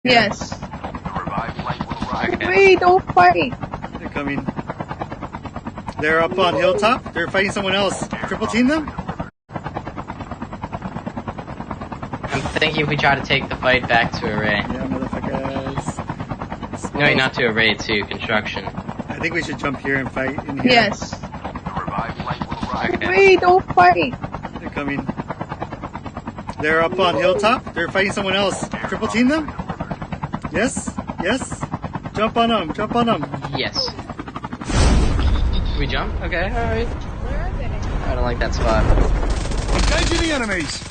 Yes. Okay. Wait, don't fight. They're coming. They're up on Hilltop. They're fighting someone else. Triple team them? I'm thinking if we try to take the fight back to Array. Yeah, motherfuckers. No, not to Array, to Construction. I think we should jump here and fight in here. Yes. Okay. Wait, don't fight. They're coming. They're up on Hilltop. They're fighting someone else. Triple team them? Yes? Yes? Jump on them. Jump on them. Yes. We jump? Okay, alright. Where are they? I don't like that spot. Engaging the enemies.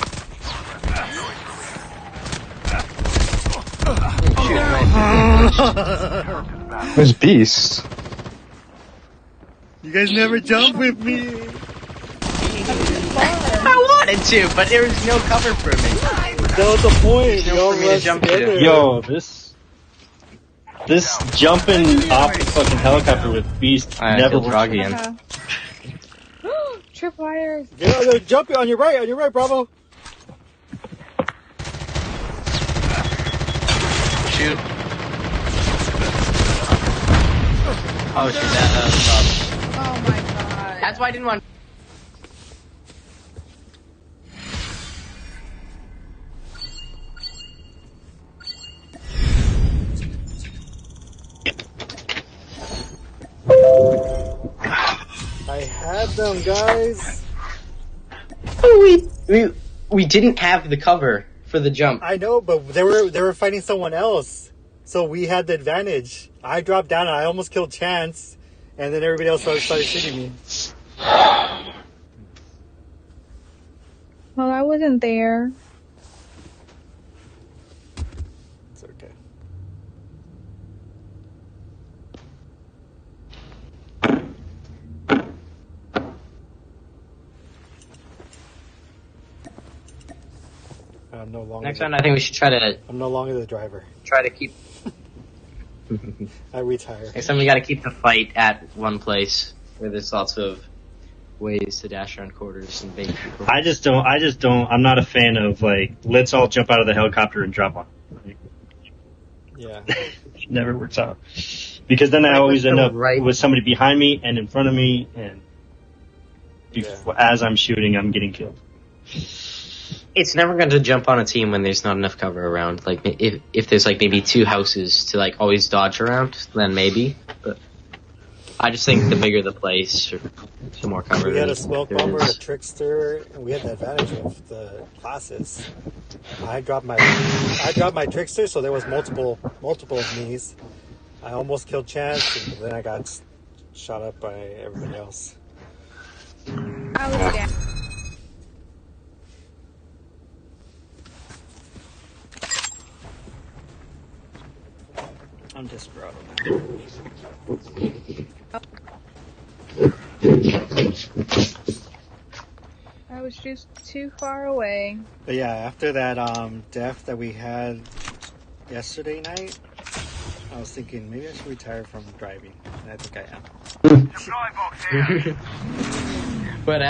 There's Beast. You guys never jump with me. I wanted to, but there was no cover for me. That was the point. No Y'all for me to rushed jump to. together. Yo, this jumping off the fucking helicopter with Beast I never feel works. froggy again. Tripwires. Yeah, jump on your right, Bravo. Shoot. Oh shoot, that was tough. Oh my god. That's why I didn't want. I had them, guys. We didn't have the cover for the jump. I know, but they were fighting someone else, so we had the advantage. I dropped down and I almost killed Chance, and then everybody else started shooting me. Well, I wasn't there. It's okay. I'm no longer. Next time, I think we should try to I'm no longer the driver. keep. I retire. Next time, we got to keep the fight at one place where there's lots of ways to dash around quarters and bait people. I just don't. I'm not a fan of like, let's all jump out of the helicopter and drop on. Like, Yeah. it never works out. Because then I always end up with somebody behind me and in front of me, and as I'm shooting, I'm getting killed. It's never going to jump on a team when there's not enough cover around. Like, if there's like maybe two houses to like always dodge around, then maybe. But I just think the bigger the place, the more cover. We had a smoke there bomber, is. a trickster, and we had the advantage of the classes. I dropped my trickster, so there was multiple of me's. I almost killed Chance, and then I got shot up by everybody else. I was down. I'm desperado. I was just too far away. But yeah, after that death that we had yesterday night, I was thinking maybe I should retire from driving, and I think I am. What happened?